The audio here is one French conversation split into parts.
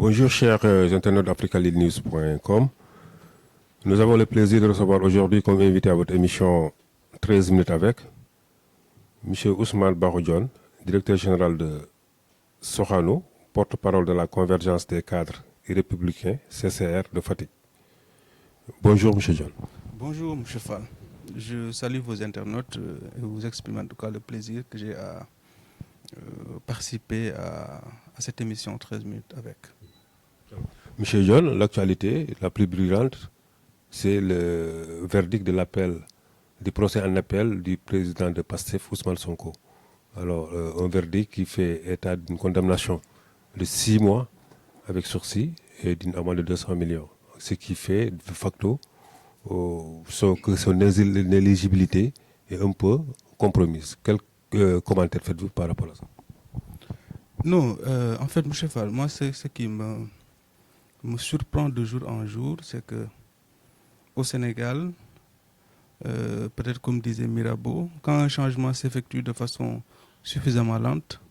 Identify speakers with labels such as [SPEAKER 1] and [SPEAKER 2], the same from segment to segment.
[SPEAKER 1] Bonjour chers internautes d'AfricaLeadNews.com. Nous avons le plaisir de recevoir aujourd'hui comme invité à votre émission 13 minutes avec M. Ousmane Barodjon, directeur général de Sorano, porte-parole de la Convergence des cadres et républicains CCR de Fatick. Bonjour M. John.
[SPEAKER 2] Bonjour M. Fall. Je salue vos internautes et vous exprime en tout cas le plaisir que j'ai à participer à cette émission 13 minutes avec.
[SPEAKER 1] Monsieur John, l'actualité la plus brûlante, c'est le verdict de l'appel, du procès en appel du président de PASTEF, Ousmane Sonko. Alors, un verdict qui fait état d'une condamnation de 6 mois avec sursis et d'une amende de 200 millions. Ce qui fait, de facto, que son inéligibilité est un peu compromise. Quel commentaire faites-vous par rapport à ça?
[SPEAKER 2] Non, en fait, M. Fall, moi, ce qui me surprend de jour en jour, c'est que au Sénégal, peut-être comme disait Mirabeau, quand un changement s'effectue de façon suffisamment lente,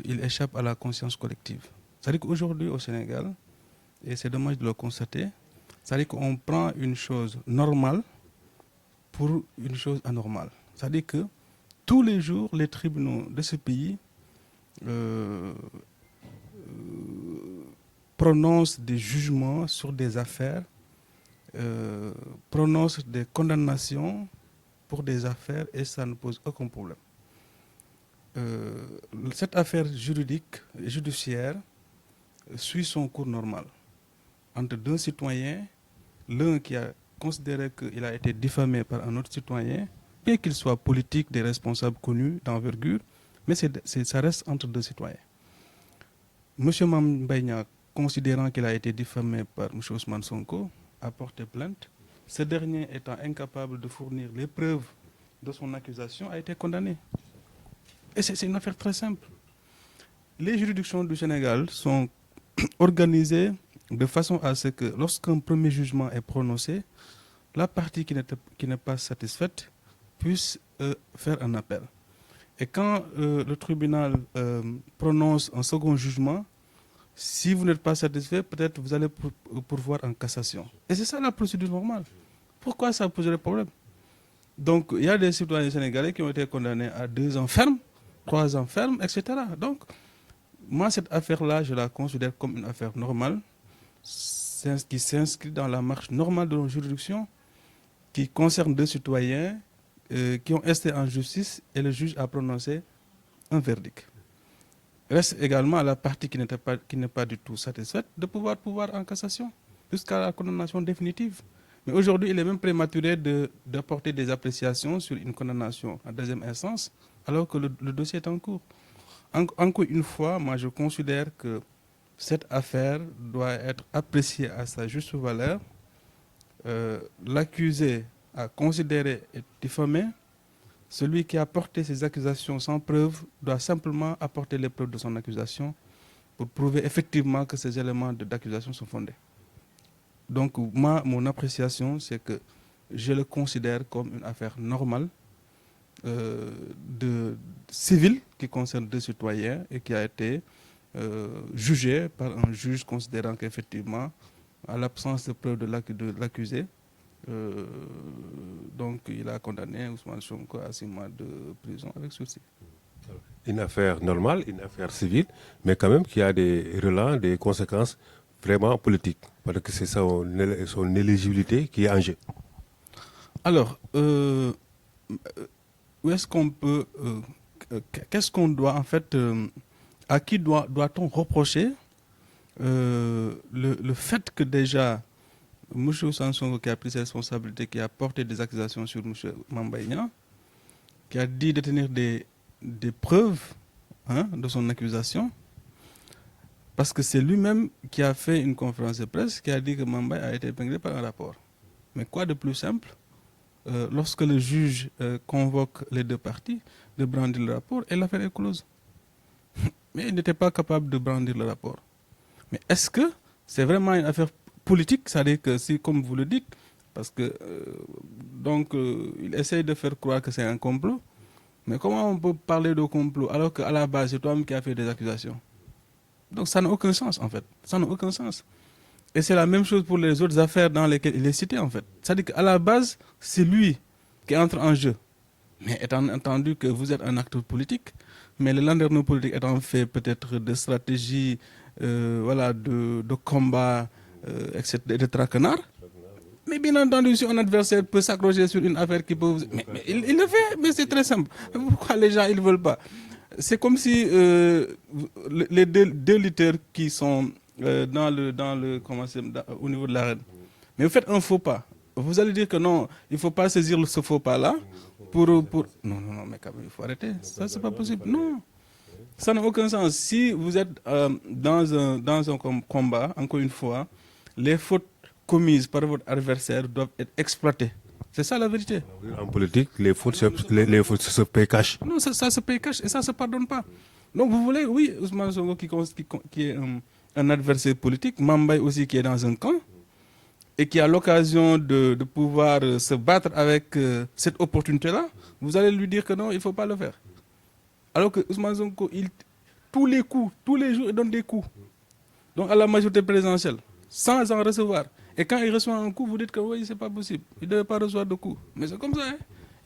[SPEAKER 2] il échappe à la conscience collective. C'est-à-dire qu'aujourd'hui au Sénégal, et c'est dommage de le constater, c'est-à-dire qu'on prend une chose normale pour une chose anormale. C'est-à-dire que tous les jours, les tribunaux de ce pays prononcent des jugements sur des affaires, prononcent des condamnations pour des affaires et ça ne pose aucun problème. Cette affaire juridique et judiciaire suit son cours normal entre deux citoyens, l'un qui a considéré qu'il a été diffamé par un autre citoyen, bien qu'il soit politique, des responsables connus d'envergure, mais ça reste entre deux citoyens. M. Mame Mbaye Niang, considérant qu'il a été diffamé par M. Ousmane Sonko, a porté plainte. Ce dernier étant incapable de fournir les preuves de son accusation, a été condamné. Et c'est une affaire très simple. Les juridictions du Sénégal sont organisées de façon à ce que lorsqu'un premier jugement est prononcé, la partie qui n'est pas satisfaite puisse faire un appel. Et quand le tribunal prononce un second jugement, si vous n'êtes pas satisfait, peut-être vous allez pourvoir en cassation. Et c'est ça la procédure normale. Pourquoi ça poserait problème? Donc il y a des citoyens sénégalais qui ont été condamnés à 2 ans ferme, 3 ans ferme, etc. Donc moi, cette affaire-là, je la considère comme une affaire normale, qui s'inscrit dans la marche normale de nos juridictions, qui concerne 2 citoyens qui ont été en justice et le juge a prononcé un verdict. Reste également à la partie qui n'est pas du tout satisfaite de pouvoir en cassation jusqu'à la condamnation définitive. Mais aujourd'hui, il est même prématuré d'apporter des appréciations sur une condamnation en 2e instance alors que le dossier est en cours. Encore une fois, moi je considère que cette affaire doit être appréciée à sa juste valeur. L'accusé a considéré être diffamé. Celui qui a porté ces accusations sans preuve doit simplement apporter les preuves de son accusation pour prouver effectivement que ces éléments d'accusation sont fondés. Donc mon appréciation, c'est que je le considère comme une affaire normale civile qui concerne 2 citoyens et qui a été jugé par un juge considérant qu'effectivement, à l'absence de preuve de l'accusé, donc il a condamné Ousmane Sonko à 6 mois de prison avec sursis.
[SPEAKER 1] Une affaire normale, une affaire civile, mais quand même qui a des relents, des conséquences vraiment politiques, parce que c'est son éligibilité qui est en jeu.
[SPEAKER 2] Alors, où est-ce qu'on peut, qu'est-ce qu'on doit en fait, à qui doit-on reprocher le fait que déjà M. Ousmane Sonko qui a pris ses responsabilités, qui a porté des accusations sur M. Mame Mbaye Niang, qui a dit détenir des preuves de son accusation, parce que c'est lui-même qui a fait une conférence de presse qui a dit que Mame Mbaye a été épinglé par un rapport. Mais quoi de plus simple lorsque le juge convoque les 2 parties de brandir le rapport et l'affaire est close. Mais il n'était pas capable de brandir le rapport. Mais est-ce que c'est vraiment une affaire politique? C'est-à-dire que si, comme vous le dites, parce que il essaye de faire croire que c'est un complot, mais comment on peut parler de complot alors qu'à la base c'est toi-même qui as fait des accusations? Donc ça n'a aucun sens en fait. Ça n'a aucun sens. Et c'est la même chose pour les autres affaires dans lesquelles il est cité en fait. C'est-à-dire qu'à la base, c'est lui qui entre en jeu. Mais étant entendu que vous êtes un acteur politique, mais le landerneau politique étant fait peut-être de stratégie, voilà, de combat, etc., de traquenard, mais bien entendu, si un adversaire peut s'accrocher sur une affaire qui peut vous... Mais il le fait, mais c'est très simple. Pourquoi les gens, ils ne veulent pas? C'est comme si les deux lutteurs qui sont au niveau de l'arène, mais vous faites un faux pas. Vous allez dire que non, il ne faut pas saisir ce faux pas-là pour... Non, non, non, mais quand même, il faut arrêter. Ça, c'est pas possible. Non, ça n'a aucun sens. Si vous êtes dans un combat, encore une fois, les fautes commises par votre adversaire doivent être exploitées. C'est ça la vérité.
[SPEAKER 1] En politique, les fautes se paient cash.
[SPEAKER 2] Non, ça se paye cash et ça ne se pardonne pas. Donc vous voulez, oui, Ousmane Sonko qui est un adversaire politique, Mambay aussi qui est dans un camp et qui a l'occasion de pouvoir se battre avec cette opportunité-là, vous allez lui dire que non, il ne faut pas le faire. Alors que Ousmane Sonko, tous les coups, tous les jours, il donne des coups. Donc à la majorité présidentielle, sans en recevoir. Et quand il reçoit un coup, vous dites que oui, c'est pas possible. Il ne devait pas recevoir de coups. Mais c'est comme ça, hein.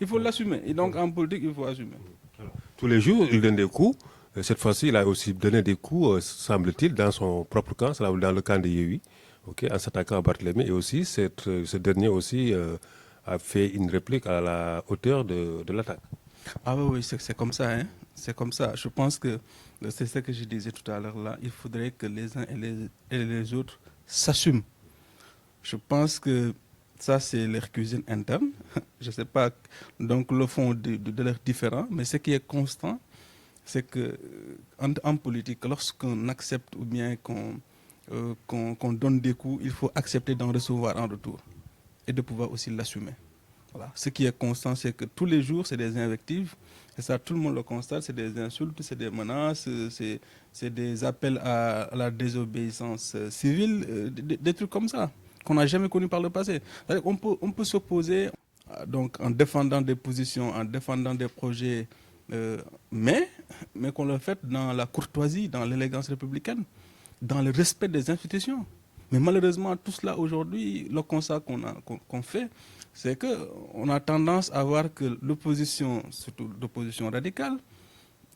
[SPEAKER 2] Il faut l'assumer. Et donc en politique, il faut assumer.
[SPEAKER 1] Tous les jours, il donne des coups. Cette fois-ci, il a aussi donné des coups, semble-t-il, dans son propre camp, dans le camp de Yehui, en s'attaquant à Barthélemy. Et aussi, ce dernier aussi a fait une réplique à la hauteur de l'attaque.
[SPEAKER 2] Ah oui, oui, c'est comme ça. Hein. C'est comme ça. Je pense que c'est ce que je disais tout à l'heure là. Il faudrait que les uns et les autres s'assument. Je pense que ça, c'est leur cuisine interne. Je ne sais pas donc le fond de leurs différends, mais ce qui est constant, c'est que en politique, lorsqu'on accepte ou bien qu'on donne des coups, il faut accepter d'en recevoir en retour et de pouvoir aussi l'assumer. Voilà. Ce qui est constant, c'est que tous les jours, c'est des invectives. Et ça, tout le monde le constate, c'est des insultes, c'est des menaces, c'est des appels à la désobéissance civile, des trucs comme ça, qu'on n'a jamais connu par le passé. On peut s'opposer donc, en défendant des positions, en défendant des projets, mais qu'on le fait dans la courtoisie, dans l'élégance républicaine, dans le respect des institutions. Mais malheureusement, tout cela aujourd'hui, le constat qu'on fait, c'est qu'on a tendance à voir que l'opposition, surtout l'opposition radicale,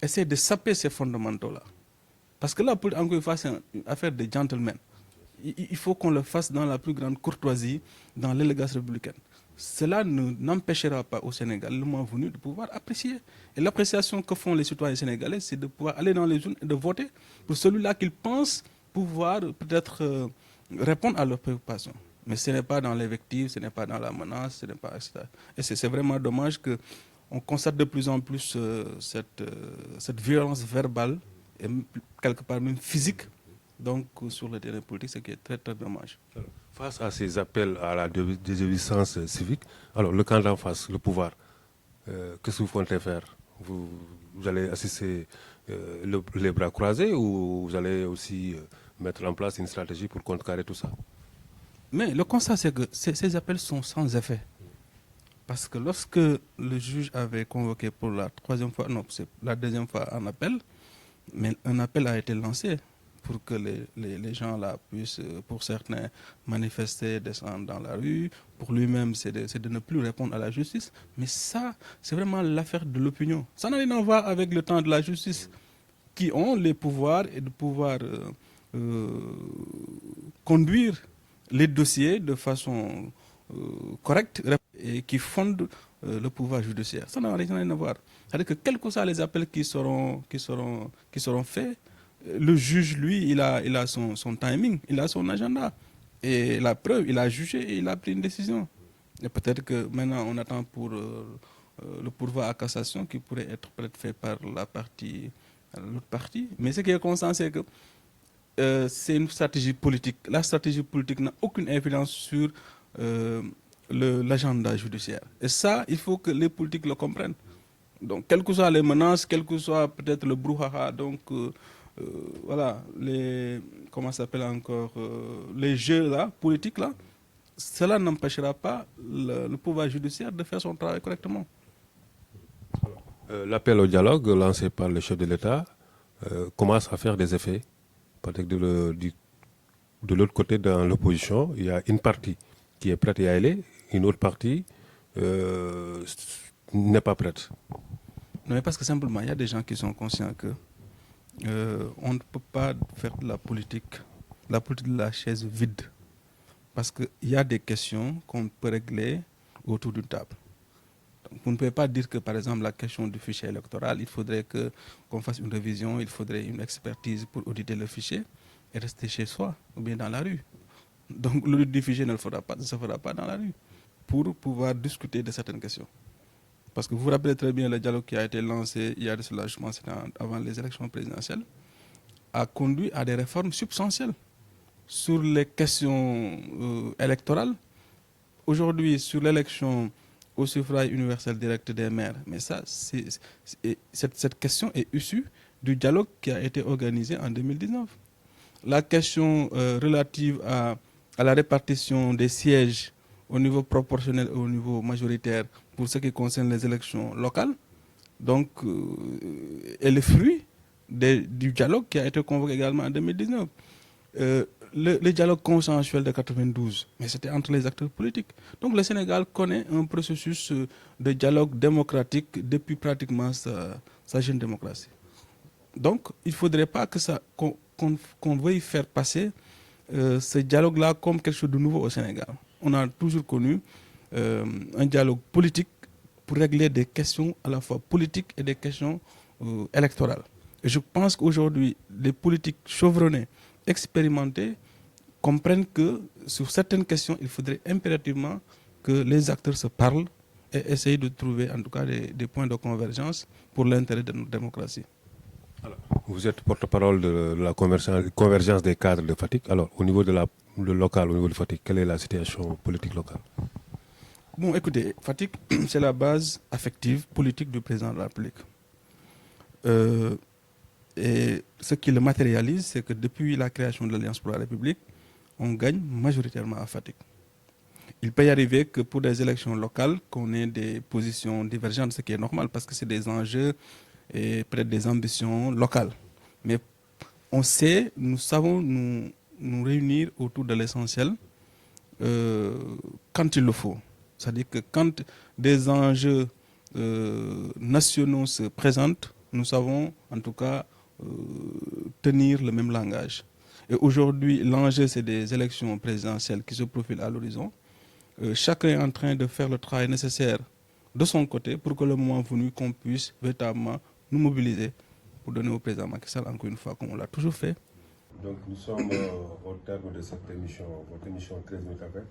[SPEAKER 2] essaie de saper ces fondamentaux-là. Parce que là, encore une fois, c'est une affaire de gentlemen. Il faut qu'on le fasse dans la plus grande courtoisie, dans l'élégance républicaine. Cela n'empêchera pas au Sénégal, le moment venu, de pouvoir apprécier. Et l'appréciation que font les citoyens sénégalais, c'est de pouvoir aller dans les urnes et de voter pour celui-là qu'ils pensent pouvoir peut-être répondre à leurs préoccupations. Mais ce n'est pas dans l'invective, ce n'est pas dans la menace, ce n'est pas, etc. Et c'est vraiment dommage qu'on constate de plus en plus cette violence verbale et quelque part même physique donc, sur le terrain politique, ce qui est très très dommage.
[SPEAKER 1] Face à ces appels à la désobéissance civique, alors le camp d'en face, le pouvoir, qu'est-ce que vous comptez faire? Vous allez assister les bras croisés ou vous allez aussi mettre en place une stratégie pour contrecarrer tout ça?
[SPEAKER 2] Mais le constat, c'est que ces appels sont sans effet. Parce que lorsque le juge avait convoqué pour la troisième fois, non, c'est la deuxième fois un appel, mais un appel a été lancé pour que les gens là puissent, pour certains, manifester, descendre dans la rue. Pour lui-même, c'est de ne plus répondre à la justice. Mais ça, c'est vraiment l'affaire de l'opinion. Ça n'a rien à voir avec le temps de la justice, qui ont les pouvoirs et de pouvoir conduire les dossiers de façon correcte et qui fondent le pouvoir judiciaire. Ça n'a rien à voir. C'est-à-dire que quels que soient les appels qui seront faits, le juge, lui, il a son timing, il a son agenda. Et la preuve, il a jugé et il a pris une décision. Et peut-être que maintenant, on attend pour le pourvoi à cassation qui pourrait être peut-être fait par l'autre partie. Mais ce qui est constant, c'est que c'est une stratégie politique. La stratégie politique n'a aucune influence sur l'agenda judiciaire. Et ça, il faut que les politiques le comprennent. Donc, quelles que soient les menaces, quel que soit peut-être le brouhaha, donc voilà, comment ça s'appelle encore, les jeux là, politiques là, cela n'empêchera pas le pouvoir judiciaire de faire son travail correctement.
[SPEAKER 1] L'appel au dialogue lancé par le chef de l'État commence à faire des effets. Peut-être de l'autre côté, dans l'opposition, il y a une partie qui est prête à y aller, une autre partie n'est pas prête.
[SPEAKER 2] Non, mais parce que simplement, il y a des gens qui sont conscients que on ne peut pas faire de la politique de la chaise vide. Parce qu'il y a des questions qu'on peut régler autour d'une table. Donc, vous ne pouvez pas dire que, par exemple, la question du fichier électoral, il faudrait qu'on fasse une révision, il faudrait une expertise pour auditer le fichier et rester chez soi ou bien dans la rue. Donc, l'audit du fichier ne se fera pas dans la rue pour pouvoir discuter de certaines questions. Parce que vous vous rappelez très bien le dialogue qui a été lancé il y a de cela, je pense, avant les élections présidentielles, a conduit à des réformes substantielles sur les questions électorales. Aujourd'hui, sur l'élection au suffrage universel direct des maires, mais ça, cette question est issue du dialogue qui a été organisé en 2019. La question relative à la répartition des sièges au niveau proportionnel et au niveau majoritaire pour ce qui concerne les élections locales, donc, est le fruit du dialogue qui a été convoqué également en 2019. Le dialogue consensuel de 92, mais c'était entre les acteurs politiques. Donc le Sénégal connaît un processus de dialogue démocratique depuis pratiquement sa jeune démocratie. Donc il ne faudrait pas que qu'on veuille faire passer ce dialogue-là comme quelque chose de nouveau au Sénégal. On a toujours connu un dialogue politique pour régler des questions à la fois politiques et des questions électorales. Et je pense qu'aujourd'hui, les politiques chevronnés, expérimentés, comprennent que sur certaines questions, il faudrait impérativement que les acteurs se parlent et essayent de trouver en tout cas des points de convergence pour l'intérêt de notre démocratie.
[SPEAKER 1] Alors, vous êtes porte-parole de la convergence des cadres de Fatick. Alors, au niveau de local, au niveau de Fatick, quelle est la situation politique locale?
[SPEAKER 2] Bon, écoutez, Fatick, c'est la base affective politique du président de la République. Et ce qui le matérialise, c'est que depuis la création de l'Alliance pour la République, on gagne majoritairement à Fatick. Il peut y arriver que pour des élections locales, qu'on ait des positions divergentes, ce qui est normal parce que c'est des enjeux et peut-être des ambitions locales. Mais on sait, nous savons nous réunir autour de l'essentiel quand il le faut. C'est-à-dire que quand des enjeux nationaux se présentent, nous savons en tout cas tenir le même langage. Et aujourd'hui, l'enjeu, c'est des élections présidentielles qui se profilent à l'horizon. Chacun est en train de faire le travail nécessaire de son côté pour que le moment venu, qu'on puisse véritablement nous mobiliser pour donner au président Macky Sall, encore une fois, comme on l'a toujours fait.
[SPEAKER 1] Donc nous sommes au terme de cette émission, votre émission 13 minutes avec.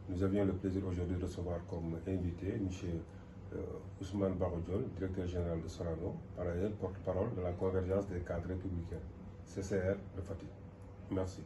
[SPEAKER 1] Nous avions le plaisir aujourd'hui de recevoir comme invité M. Ousmane Barodjon, directeur général de Sorano, par ailleurs porte-parole de la convergence des cadres républicains, CCR de Fatick. Merci.